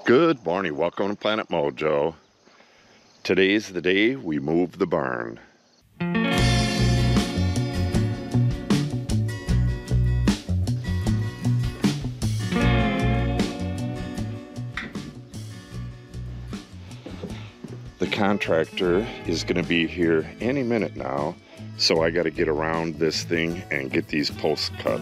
Good morning, welcome to Planet Mojo. Today's the day we move the barn. The contractor is going to be here any minute now, so I got to get around this thing and get these posts cut.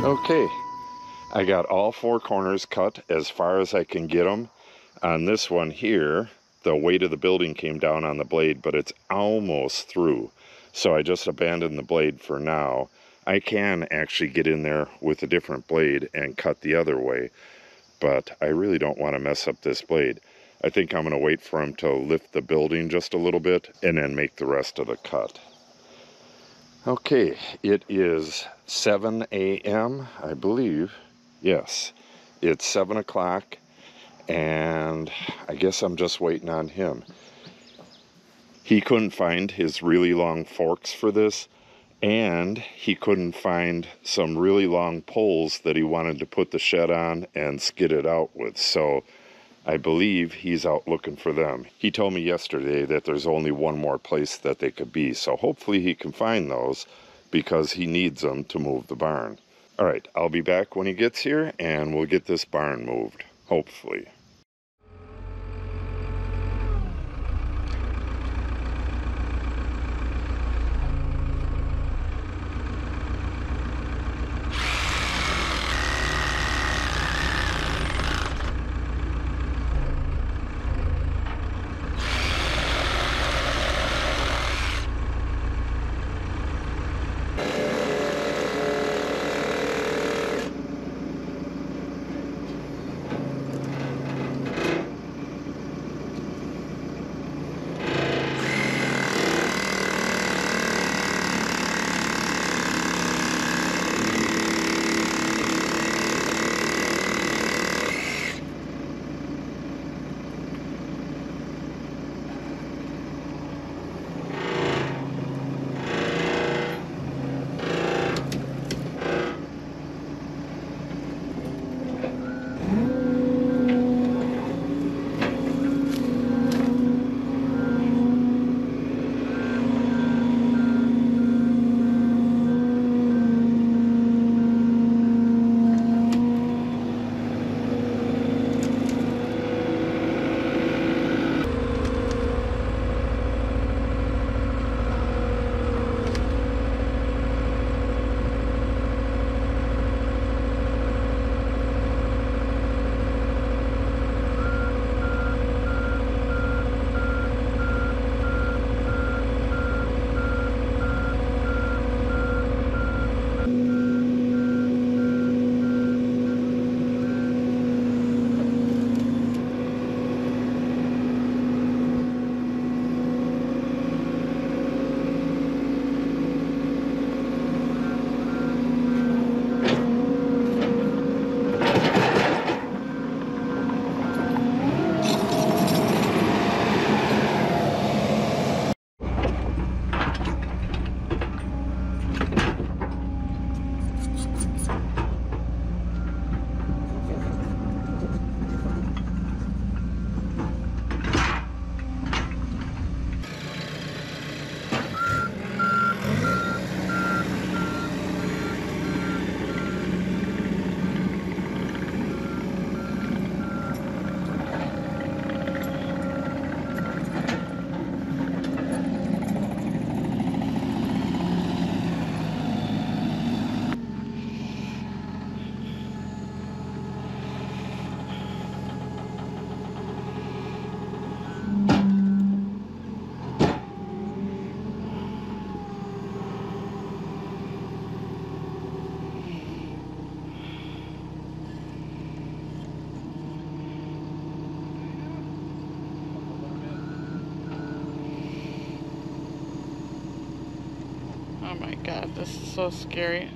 Okay, I got all four corners cut as far as I can get them. On this one here, the weight of the building came down on the blade, but it's almost through. So I just abandoned the blade for now. I can actually get in there with a different blade and cut the other way, but I really don't want to mess up this blade. I think I'm going to wait for him to lift the building just a little bit and then make the rest of the cut. Okay, it is 7 a.m., I believe. Yes, it's 7 o'clock, and I guess I'm just waiting on him. He couldn't find his really long forks for this, and he couldn't find some really long poles that he wanted to put the shed on and skid it out with, so I believe he's out looking for them. He told me yesterday that there's only one more place that they could be, so hopefully he can find those because he needs them to move the barn. All right, I'll be back when he gets here and we'll get this barn moved, hopefully. my god, this is so scary.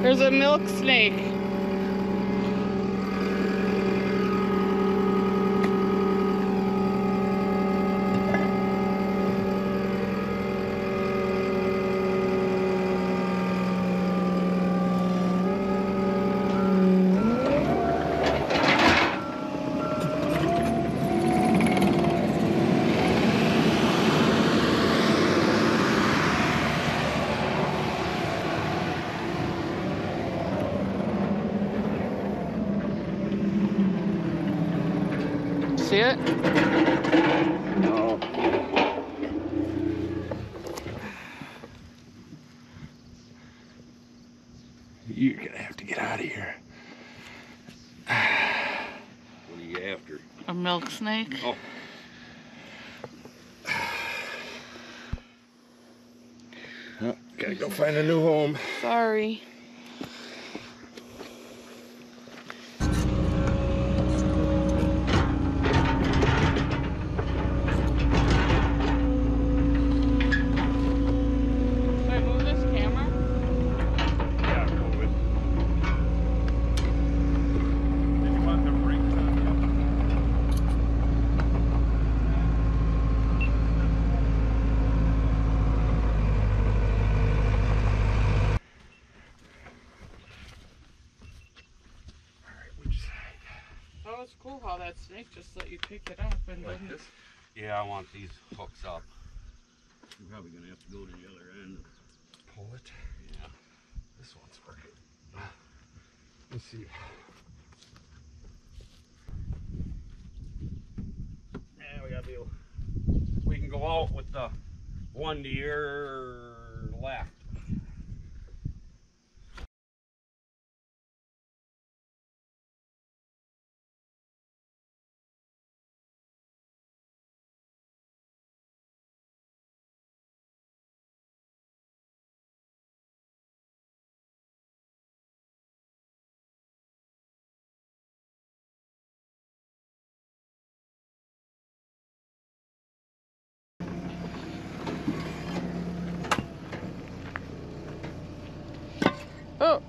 There's a milk snake. See it? No. You're gonna have to get out of here. What are you after? A milk snake? Oh. Well, gotta go find a new home. Sorry. Oh, it's cool how that snake just let you pick it up and Like this? Yeah, I want these hooks up. I'm probably gonna have to go to the other end. Pull it. Yeah. This one's working. Let's see. Yeah, we gotta be able. We can go out with the one to your left. Oh.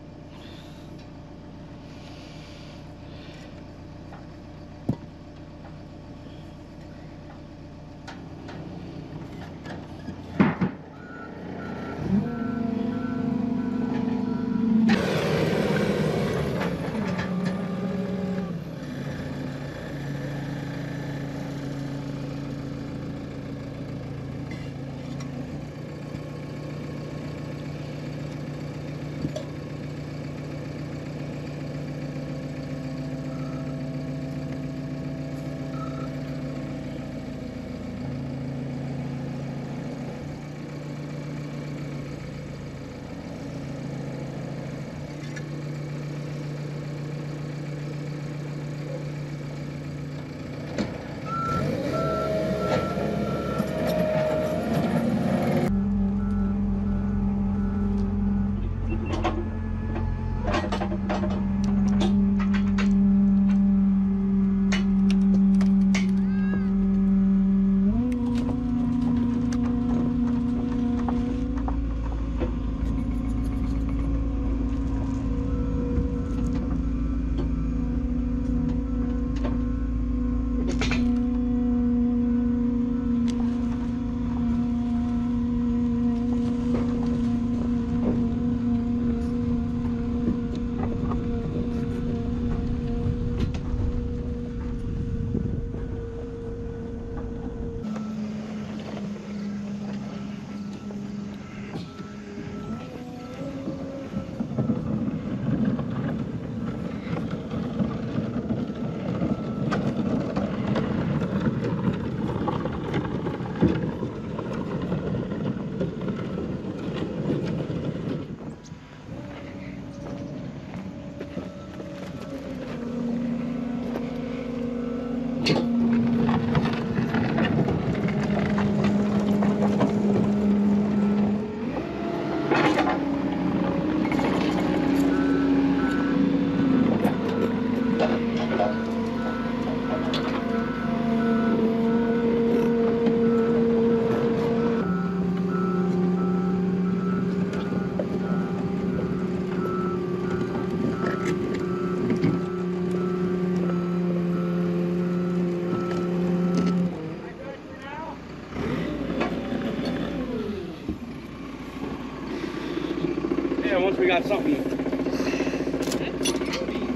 got something.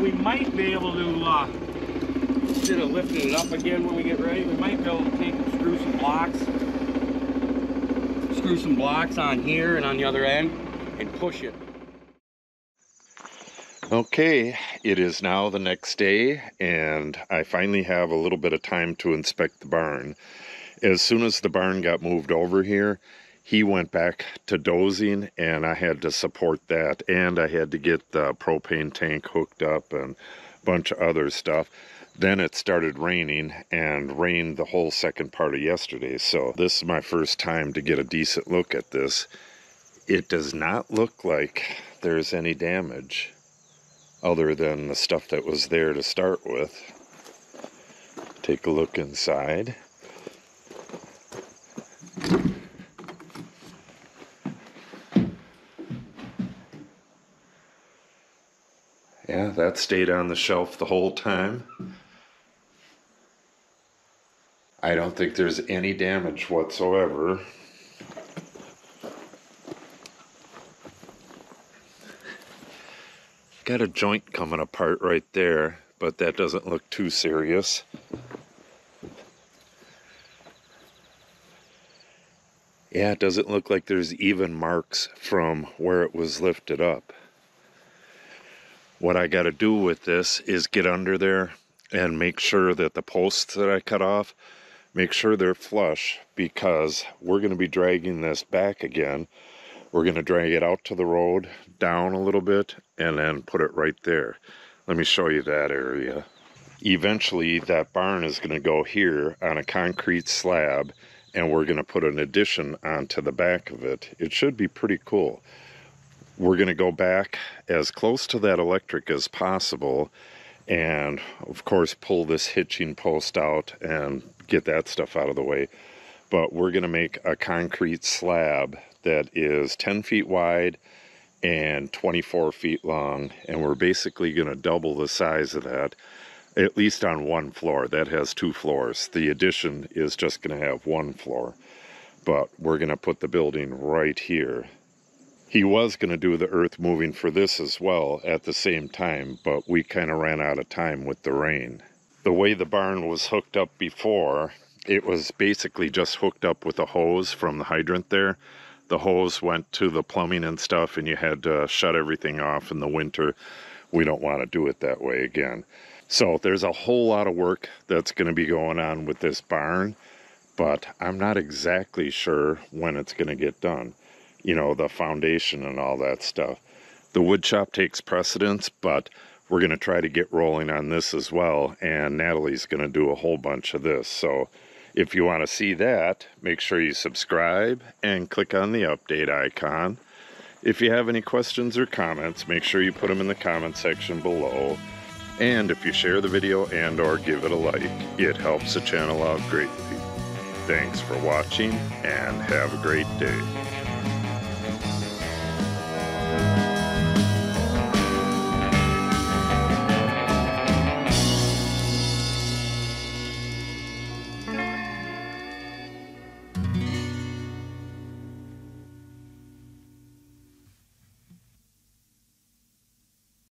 We might be able to, instead of lifting it up again when we get ready, we might be able to take and screw some blocks. Screw some blocks on here and on the other end and push it. Okay, it is now the next day, and I finally have a little bit of time to inspect the barn. As soon as the barn got moved over here, he went back to dozing, and I had to support that, and I had to get the propane tank hooked up and a bunch of other stuff. Then it started raining, and rained the whole second part of yesterday, so this is my first time to get a decent look at this. It does not look like there's any damage other than the stuff that was there to start with. Take a look inside. Yeah, that stayed on the shelf the whole time. I don't think there's any damage whatsoever. Got a joint coming apart right there, but that doesn't look too serious. Yeah, it doesn't look like there's even marks from where it was lifted up. What I got to do with this is get under there and make sure that the posts that I cut off, make sure they're flush, because we're going to be dragging this back again. We're going to drag it out to the road, down a little bit, and then put it right there. Let me show you that area. Eventually, that barn is going to go here on a concrete slab, and we're going to put an addition onto the back of it. It should be pretty cool. We're going to go back as close to that electric as possible, and of course pull this hitching post out and get that stuff out of the way. But we're going to make a concrete slab that is 10 feet wide and 24 feet long, and we're basically going to double the size of that, at least on one floor. That has 2 floors. The addition is just going to have 1 floor, but we're going to put the building right here. He was going to do the earth moving for this as well at the same time, but we kind of ran out of time with the rain. The way the barn was hooked up before, it was basically just hooked up with a hose from the hydrant there. The hose went to the plumbing and stuff, and you had to shut everything off in the winter. We don't want to do it that way again. So there's a whole lot of work that's going to be going on with this barn, but I'm not exactly sure when it's going to get done. You know, the foundation and all that stuff. The wood shop takes precedence, but we're going to try to get rolling on this as well, and Natalie's going to do a whole bunch of this. So if you want to see that, make sure you subscribe and click on the update icon. If you have any questions or comments, make sure you put them in the comment section below. And if you share the video and or give it a like, it helps the channel out greatly. Thanks for watching, and have a great day.